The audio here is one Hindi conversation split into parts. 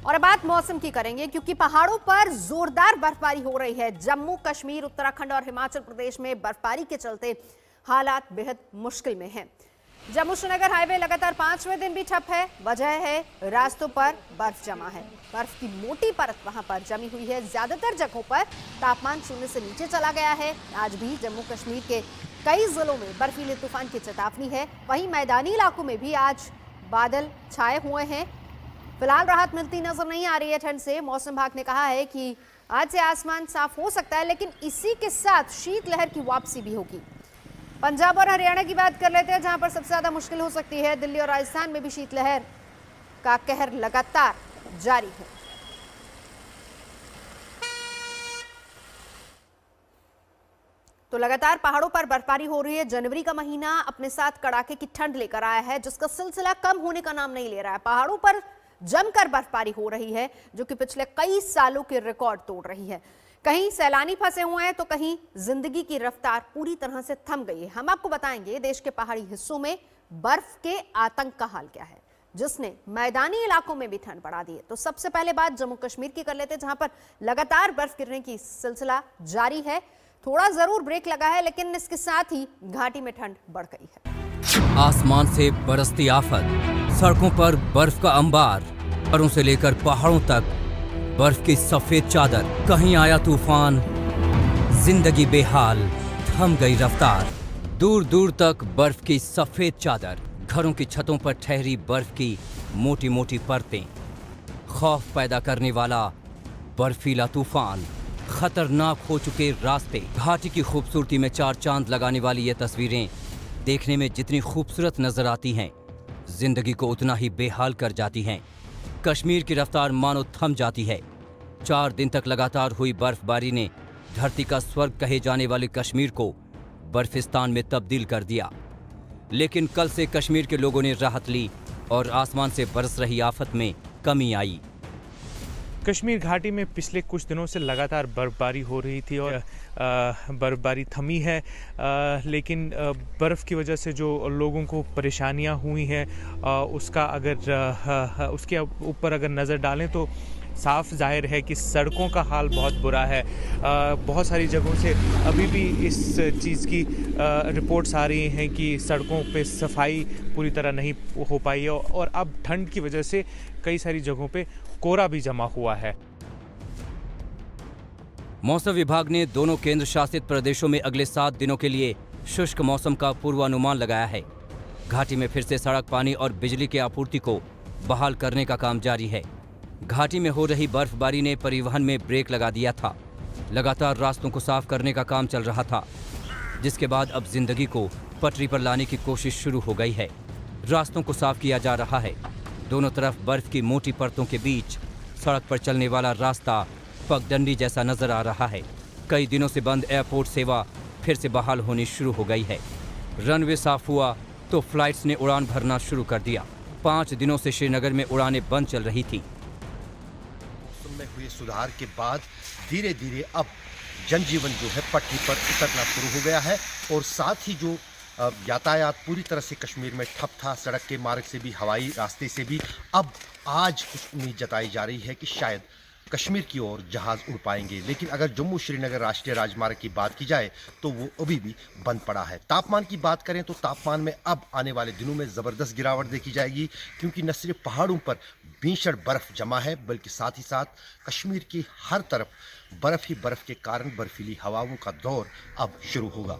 और अब बात मौसम की करेंगे क्योंकि पहाड़ों पर जोरदार बर्फबारी हो रही है। जम्मू कश्मीर, उत्तराखंड और हिमाचल प्रदेश में बर्फबारी के चलते हालात बेहद मुश्किल में हैं। जम्मू श्रीनगर हाईवे लगातार 5वें दिन भी ठप है। वजह है रास्तों पर बर्फ जमा है। बर्फ की मोटी परत वहां पर जमी हुई है। ज्यादातर जगहों पर तापमान शून्य से नीचे चला गया है। आज भी जम्मू कश्मीर के कई जिलों में बर्फीले तूफान की चेतावनी है। वहीं मैदानी इलाकों में भी आज बादल छाए हुए हैं। फिलहाल राहत मिलती नजर नहीं आ रही है ठंड से। मौसम विभाग ने कहा है कि आज से आसमान साफ हो सकता है, लेकिन इसी के साथ शीतलहर की वापसी भी होगी। पंजाब और हरियाणा की बात कर लेते हैं, जहां पर सबसे ज्यादा मुश्किल हो सकती है। दिल्ली और राजस्थान में भी शीतलहर का कहर लगातार जारी है। तो लगातार पहाड़ों पर बर्फबारी हो रही है। जनवरी का महीना अपने साथ कड़ाके की ठंड लेकर आया है, जिसका सिलसिला कम होने का नाम नहीं ले रहा है। पहाड़ों पर जमकर बर्फबारी हो रही है, जो कि पिछले कई सालों के रिकॉर्ड तोड़ रही है। कहीं सैलानी फंसे हुए हैं तो कहीं जिंदगी की रफ्तार पूरी तरह से थम गई है। हम आपको बताएंगे देश के पहाड़ी हिस्सों में बर्फ के आतंक का हाल क्या है, जिसने मैदानी इलाकों में भी ठंड बढ़ा दी है। तो सबसे पहले बात जम्मू कश्मीर की कर लेते हैं, जहां पर लगातार बर्फ गिरने की सिलसिला जारी है। थोड़ा जरूर ब्रेक लगा है, लेकिन इसके साथ ही घाटी में ठंड बढ़ गई है। आसमान से बरसती आफत, सड़कों पर बर्फ का अंबार, पहाड़ों से लेकर पहाड़ों तक बर्फ की सफेद चादर। कहीं आया तूफान, जिंदगी बेहाल, थम गई रफ्तार। दूर दूर तक बर्फ की सफेद चादर, घरों की छतों पर ठहरी बर्फ की मोटी मोटी परतें। खौफ पैदा करने वाला बर्फीला तूफान, खतरनाक हो चुके रास्ते। घाटी की खूबसूरती में चार चांद लगाने वाली ये तस्वीरें देखने में जितनी खूबसूरत नजर आती हैं, जिंदगी को उतना ही बेहाल कर जाती हैं। कश्मीर की रफ्तार मानो थम जाती है। 4 दिन तक लगातार हुई बर्फबारी ने धरती का स्वर्ग कहे जाने वाले कश्मीर को बर्फिस्तान में तब्दील कर दिया। लेकिन कल से कश्मीर के लोगों ने राहत ली और आसमान से बरस रही आफत में कमी आई। कश्मीर घाटी में पिछले कुछ दिनों से लगातार बर्फबारी हो रही थी और बर्फबारी थमी है, लेकिन बर्फ़ की वजह से जो लोगों को परेशानियां हुई हैं उसके ऊपर अगर नज़र डालें तो साफ जाहिर है कि सड़कों का हाल बहुत बुरा है। बहुत सारी जगहों से अभी भी इस चीज़ की रिपोर्ट्स आ रही हैं कि सड़कों पे सफाई पूरी तरह नहीं हो पाई है और अब ठंड की वजह से कई सारी जगहों पे कोहरा भी जमा हुआ है। मौसम विभाग ने दोनों केंद्र शासित प्रदेशों में अगले 7 दिनों के लिए शुष्क मौसम का पूर्वानुमान लगाया है। घाटी में फिर से सड़क, पानी और बिजली की आपूर्ति को बहाल करने का काम जारी है। घाटी में हो रही बर्फबारी ने परिवहन में ब्रेक लगा दिया था। लगातार रास्तों को साफ करने का काम चल रहा था, जिसके बाद अब जिंदगी को पटरी पर लाने की कोशिश शुरू हो गई है। रास्तों को साफ किया जा रहा है। दोनों तरफ बर्फ की मोटी परतों के बीच सड़क पर चलने वाला रास्ता पगडंडी जैसा नजर आ रहा है। कई दिनों से बंद एयरपोर्ट सेवा फिर से बहाल होनी शुरू हो गई है। रनवे साफ हुआ तो फ्लाइट्स ने उड़ान भरना शुरू कर दिया। 5 दिनों से श्रीनगर में उड़ानें बंद चल रही थी। मौसम में हुए सुधार के बाद धीरे धीरे अब जनजीवन जो है पटरी पर उतरना शुरू हो गया है और साथ ही जो यातायात पूरी तरह से कश्मीर में ठप था, सड़क के मार्ग से भी, हवाई रास्ते से भी, अब आज कुछ उम्मीद जताई जा रही है कि शायद कश्मीर की ओर जहाज उड़ पाएंगे। लेकिन अगर जम्मू श्रीनगर राष्ट्रीय राजमार्ग की बात की जाए तो वो अभी भी बंद पड़ा है। तापमान की बात करें तो तापमान में अब आने वाले दिनों में ज़बरदस्त गिरावट देखी जाएगी, क्योंकि न सिर्फ पहाड़ों पर भीषण बर्फ जमा है, बल्कि साथ ही साथ कश्मीर की हर तरफ बर्फ ही बर्फ के कारण बर्फीली हवाओं का दौर अब शुरू होगा।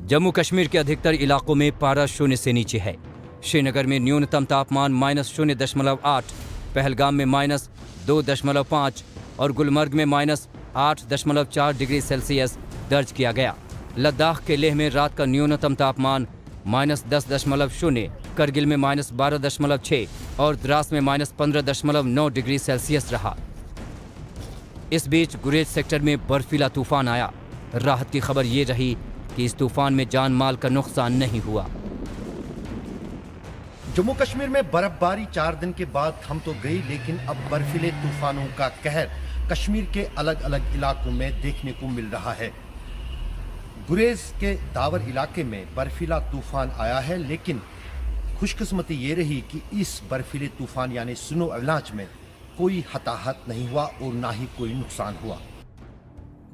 जम्मू कश्मीर के अधिकतर इलाकों में पारा शून्य से नीचे है। श्रीनगर में न्यूनतम तापमान -0.8, पहलगाम में -2.5 और गुलमर्ग में -8.4 डिग्री सेल्सियस दर्ज किया गया। लद्दाख के लेह में रात का न्यूनतम तापमान -10.0, करगिल में -12.6 और द्रास में -15.9 डिग्री सेल्सियस रहा। इस बीच गुरेज सेक्टर में बर्फीला तूफान आया। राहत की खबर ये रही कि इस तूफान में जान माल का नुकसान नहीं हुआ। जम्मू कश्मीर में बर्फबारी 4 दिन के बाद थम तो गई, लेकिन अब बर्फीले तूफानों का कहर कश्मीर के अलग अलग इलाकों में देखने को मिल रहा है। गुरेज के दावर इलाके में बर्फीला तूफान आया है, लेकिन खुशकिस्मती ये रही कि इस बर्फीले तूफान यानी स्नो अवलांच में कोई हताहत नहीं हुआ और ना ही कोई नुकसान हुआ।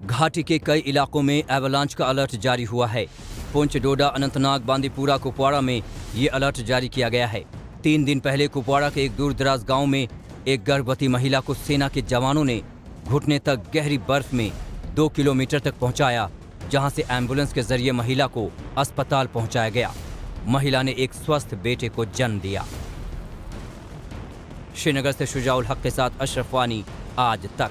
घाटी के कई इलाकों में एवलांच का अलर्ट जारी हुआ है। पुंछ, डोडा, अनंतनाग, बांदीपुरा, कुपवाड़ा में ये अलर्ट जारी किया गया है। 3 दिन पहले कुपवाड़ा के एक दूरदराज गांव में एक गर्भवती महिला को सेना के जवानों ने घुटने तक गहरी बर्फ में 2 किलोमीटर तक पहुंचाया, जहां से एम्बुलेंस के जरिए महिला को अस्पताल पहुंचाया गया। महिला ने एक स्वस्थ बेटे को जन्म दिया। श्रीनगर से शुजाउल हक के साथ अशरफ वानी, आज तक।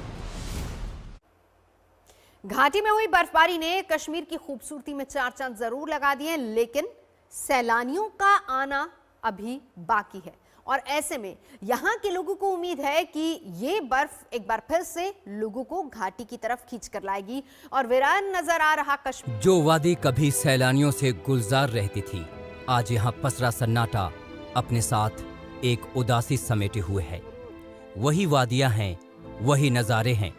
घाटी में हुई बर्फबारी ने कश्मीर की खूबसूरती में 4 चांद जरूर लगा दिए, लेकिन सैलानियों का आना अभी बाकी है और ऐसे में यहां के लोगों को उम्मीद है कि ये बर्फ एक बार फिर से लोगों को घाटी की तरफ खींच कर लाएगी और वीरान नजर आ रहा कश्मीर। जो वादी कभी सैलानियों से गुलजार रहती थी, आज यहाँ पसरा सन्नाटा अपने साथ एक उदासी समेटे हुए है। वही वादियां हैं, वही नजारे हैं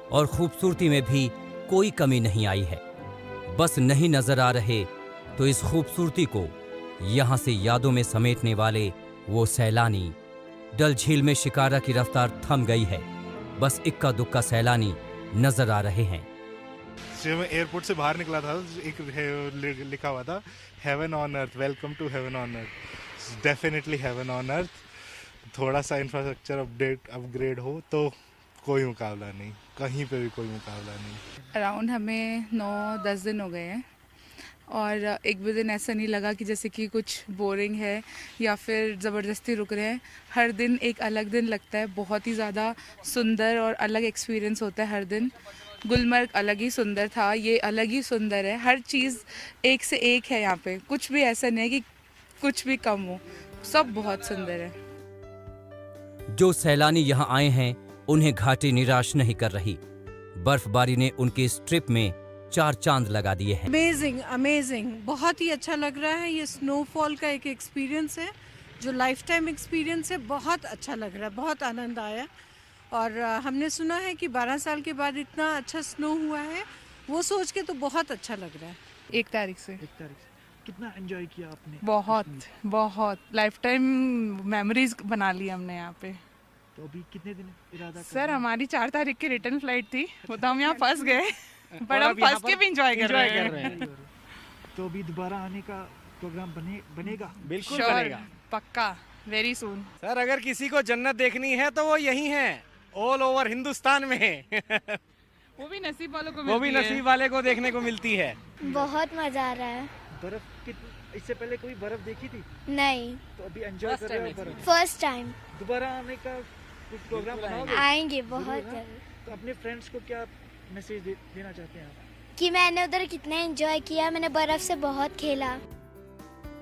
और खूबसूरती में भी कोई कमी नहीं आई है। बस नहीं नजर आ रहे तो इस खूबसूरती को यहाँ से यादों में समेटने वाले वो सैलानी। डल झील में शिकारा की रफ्तार थम गई है, बस इक्का दुक्का सैलानी नजर आ रहे हैं। जब मैं एयरपोर्ट से बाहर निकला था, एक लिखा हुआ था heaven on earth, welcome to heaven on earth. Definitely heaven on earth. थोड़ा सा इंफ्रास्ट्रक्चर अपग्रेड हो तो कोई मुकाबला नहीं, कहीं पे भी कोई मुकाबला नहीं। अराउंड हमें 9-10 दिन हो गए हैं और एक भी दिन ऐसा नहीं लगा कि जैसे कि कुछ बोरिंग है या फिर ज़बरदस्ती रुक रहे हैं। हर दिन एक अलग दिन लगता है, बहुत ही ज़्यादा सुंदर और अलग एक्सपीरियंस होता है हर दिन। गुलमर्ग अलग ही सुंदर था, ये अलग ही सुंदर है। हर चीज़ एक से एक है यहाँ पे, कुछ भी ऐसा नहीं है कि कुछ भी कम हो, सब बहुत सुंदर है। जो सैलानी यहाँ आए हैं उन्हें घाटी निराश नहीं कर रही। बर्फबारी ने उनकी इस ट्रिप में 4 चांद लगा दिए हैं। अमेजिंग अमेजिंग, बहुत ही अच्छा लग रहा है। ये स्नोफॉल का एक एक्सपीरियंस है जो लाइफ टाइम एक्सपीरियंस है। बहुत अच्छा लग रहा है, बहुत आनंद आया। और हमने सुना है कि 12 साल के बाद इतना अच्छा स्नो हुआ है, वो सोच के तो बहुत अच्छा लग रहा है। 1 तारीख से कितना एंजॉय किया आपने? बहुत लाइफ टाइम मेमोरीज बना ली हमने यहाँ पे। तो अभी कितने दिन इरादा कर सर, हमारी 4 तारीख की रिटर्न फ्लाइट थी, वो तो हम यहाँ फंस गए पर हम फंस के भी इंजॉय कर रहे हैं। तो अभी दोबारा आने का प्रोग्राम बनेगा? बिल्कुल बनेगा, पक्का, वेरी सून। सर अगर किसी को जन्नत देखनी है तो वो यही है, ऑल ओवर हिंदुस्तान में। वो भी नसीब वालों को वो भी नसीब वाले को देखने को मिलती है। बहुत मजा आ रहा है। बर्फ इससे पहले कोई बर्फ देखी थी? नहीं, तो अभी एंजॉय कर रहे हो बर्फ? First time. दोबारा आने का कुछ प्रोग्राम बनाओगे? आएंगे बहुत जल्द। तो अपने फ्रेंड्स को क्या मैसेज देना चाहते हैं आप? कि मैंने उधर कितना एंजॉय किया, मैंने बर्फ से बहुत खेला।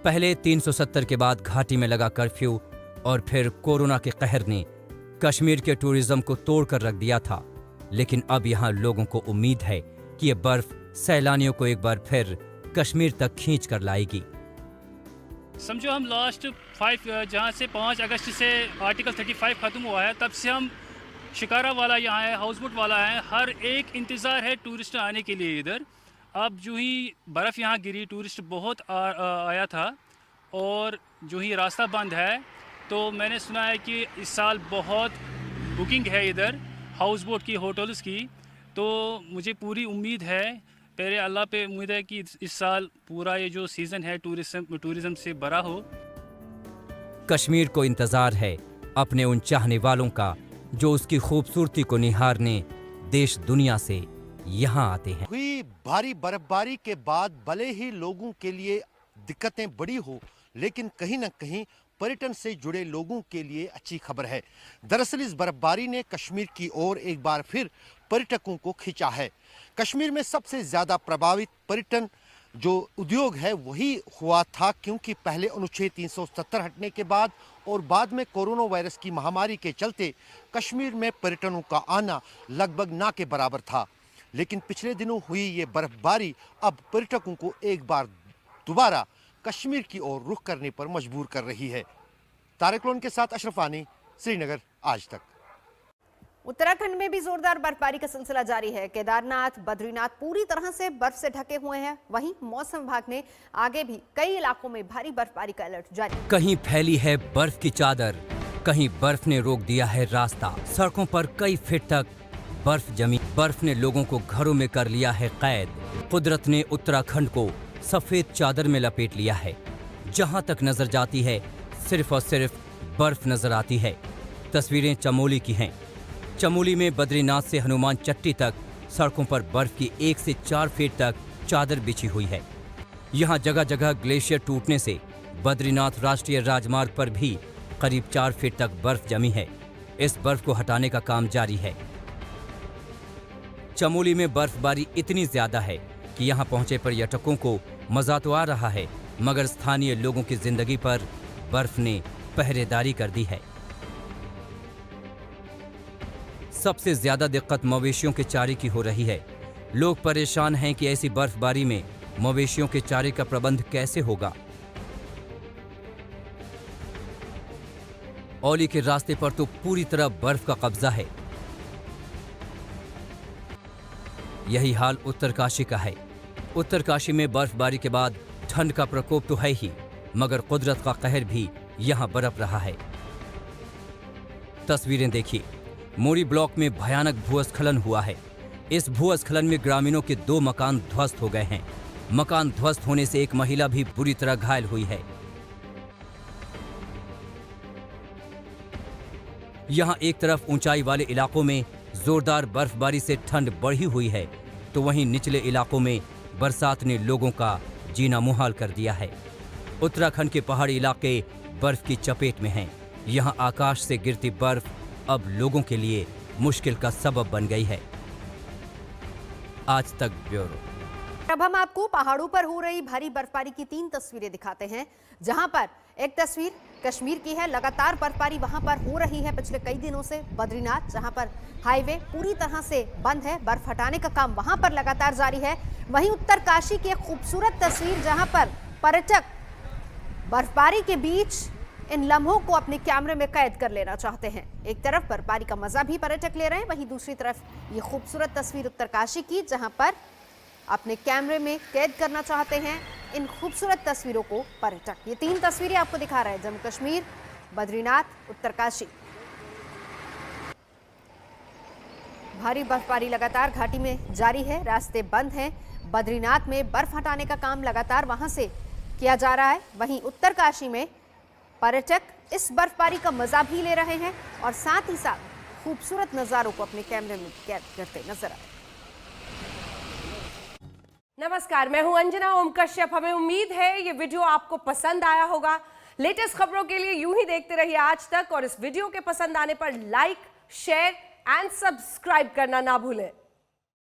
पहले 370 के बाद घाटी में लगा कर्फ्यू और फिर कोरोना के कहर ने कश्मीर के टूरिज्म को तोड़कर रख दिया था, लेकिन अब यहाँ लोगों को उम्मीद है कि ये बर्फ सैलानियों को एक बार फिर कश्मीर तक खींच कर लाएगी। समझो हम लास्ट 5 जहाँ से 5 अगस्त से आर्टिकल 35 ख़त्म हुआ है, तब से हम शिकारा वाला यहाँ है, हाउस बोट वाला है, हर एक इंतज़ार है टूरिस्ट आने के लिए इधर। अब जो ही बर्फ़ यहाँ गिरी, टूरिस्ट बहुत आया था और जो ही रास्ता बंद है, तो मैंने सुना है कि इस साल बहुत बुकिंग है इधर हाउस बोट की, होटल्स की। तो मुझे पूरी उम्मीद है, पहले अल्लाह पे उम्मीद है कि इस साल पूरा ये जो सीज़न है टूरिज़म से भरा हो। कश्मीर को इंतज़ार है अपने उन चाहने वालों का जो उसकी खूबसूरती को निहारने देश दुनिया से यहाँ आते हैं। हुई भारी बर्फबारी के बाद भले ही लोगों के लिए दिक्कतें बड़ी हो, लेकिन कहीं न कहीं पर्यटन से जुड़े लोगों के लिए अच्छी खबर है। दरअसल इस बर्फबारी ने कश्मीर की ओर एक बार फिर पर्यटकों को खींचा है। कश्मीर में सबसे ज़्यादा प्रभावित पर्यटन जो उद्योग है वही हुआ था, क्योंकि पहले अनुच्छेद 370 हटने के बाद और बाद में कोरोना वायरस की महामारी के चलते कश्मीर में पर्यटकों का आना लगभग ना के बराबर था। लेकिन पिछले दिनों हुई ये बर्फबारी अब पर्यटकों को एक बार दोबारा कश्मीर की ओर रुख करने पर मजबूर कर रही है। तारिक लोन के साथ अशरफ वानी, श्रीनगर, आज तक। उत्तराखंड में भी जोरदार बर्फबारी का सिलसिला जारी है। केदारनाथ, बद्रीनाथ पूरी तरह से बर्फ से ढके हुए हैं। वहीं मौसम विभाग ने आगे भी कई इलाकों में भारी बर्फबारी का अलर्ट जारी। कहीं फैली है बर्फ की चादर, कहीं बर्फ ने रोक दिया है रास्ता। सड़कों पर कई फीट तक बर्फ जमी। बर्फ ने लोगों को घरों में कर लिया है कैद। कुदरत ने उत्तराखंड को सफेद चादर में लपेट लिया है। जहां तक नजर जाती है सिर्फ और सिर्फ बर्फ नजर आती है। तस्वीरें चमोली की हैं। चमोली में बद्रीनाथ से हनुमान चट्टी तक सड़कों पर बर्फ की 1 से 4 फीट तक चादर बिछी हुई है। यहाँ जगह जगह ग्लेशियर टूटने से बद्रीनाथ राष्ट्रीय राजमार्ग पर भी करीब 4 फीट तक बर्फ जमी है। इस बर्फ को हटाने का काम जारी है। चमोली में बर्फबारी इतनी ज्यादा है कि यहाँ पहुंचे पर्यटकों को मजा तो आ रहा है, मगर स्थानीय लोगों की जिंदगी पर बर्फ ने पहरेदारी कर दी है। सबसे ज्यादा दिक्कत मवेशियों के चारे की हो रही है। लोग परेशान हैं कि ऐसी बर्फबारी में मवेशियों के चारे का प्रबंध कैसे होगा। औली के रास्ते पर तो पूरी तरह बर्फ का कब्जा है। यही हाल उत्तरकाशी का है। उत्तरकाशी में बर्फबारी के बाद ठंड का प्रकोप तो है ही, मगर कुदरत का कहर भी यहां बरप रहा है। तस्वीरें देखिए। मोरी ब्लॉक में भयानक भूस्खलन हुआ है। इस भूस्खलन में ग्रामीणों के 2 मकान ध्वस्त हो गए हैं। मकान ध्वस्त होने से एक महिला भी बुरी तरह घायल हुई है। यहां एक तरफ ऊंचाई वाले इलाकों में जोरदार बर्फबारी से ठंड बढ़ी हुई है, तो वहीं निचले इलाकों में बरसात ने लोगों का जीना मुहाल कर दिया है। उत्तराखंड के पहाड़ी इलाके बर्फ की चपेट में हैं। यहां आकाश से गिरती बर्फ अब लोगों के लिए मुश्किल का सबब बन गई है। आज तक ब्यूरो। अब हम आपको पहाड़ों पर हो रही भारी बर्फबारी की 3 तस्वीरें दिखाते हैं, जहां पर एक तस्वीर कश्मीर की है। लगातार बर्फबारी वहां पर हो रही है पिछले कई दिनों से। बद्रीनाथ, जहां पर हाईवे पूरी तरह से बंद है, बर्फ हटाने का काम वहां पर लगातार जारी है। वहीं उत्तरकाशी की एक खूबसूरत तस्वीर, जहां पर पर्यटक बर्फबारी के बीच इन लम्हों को अपने कैमरे में कैद कर लेना चाहते हैं। एक तरफ बर्फबारी का मजा भी पर्यटक ले रहे हैं, वहीं दूसरी तरफ ये खूबसूरत तस्वीर उत्तरकाशी की, जहां पर अपने कैमरे में कैद करना चाहते हैं इन खूबसूरत तस्वीरों को पर्यटक। ये 3 तस्वीरें आपको दिखा रहे हैं, जम्मू कश्मीर, बद्रीनाथ, उत्तरकाशी। भारी बर्फबारी लगातार घाटी में जारी है, रास्ते बंद हैं। बद्रीनाथ में बर्फ हटाने का काम लगातार वहां से किया जा रहा है। वहीं उत्तरकाशी में पर्यटक इस बर्फबारी का मजा भी ले रहे हैं और साथ ही साथ खूबसूरत नजारों को अपने कैमरे में कैद करते नजर आ रहे हैं। नमस्कार, मैं हूं अंजना ओम कश्यप। हमें उम्मीद है ये वीडियो आपको पसंद आया होगा। लेटेस्ट खबरों के लिए यूं ही देखते रहिए आज तक, और इस वीडियो के पसंद आने पर लाइक, शेयर एंड सब्सक्राइब करना ना भूलें।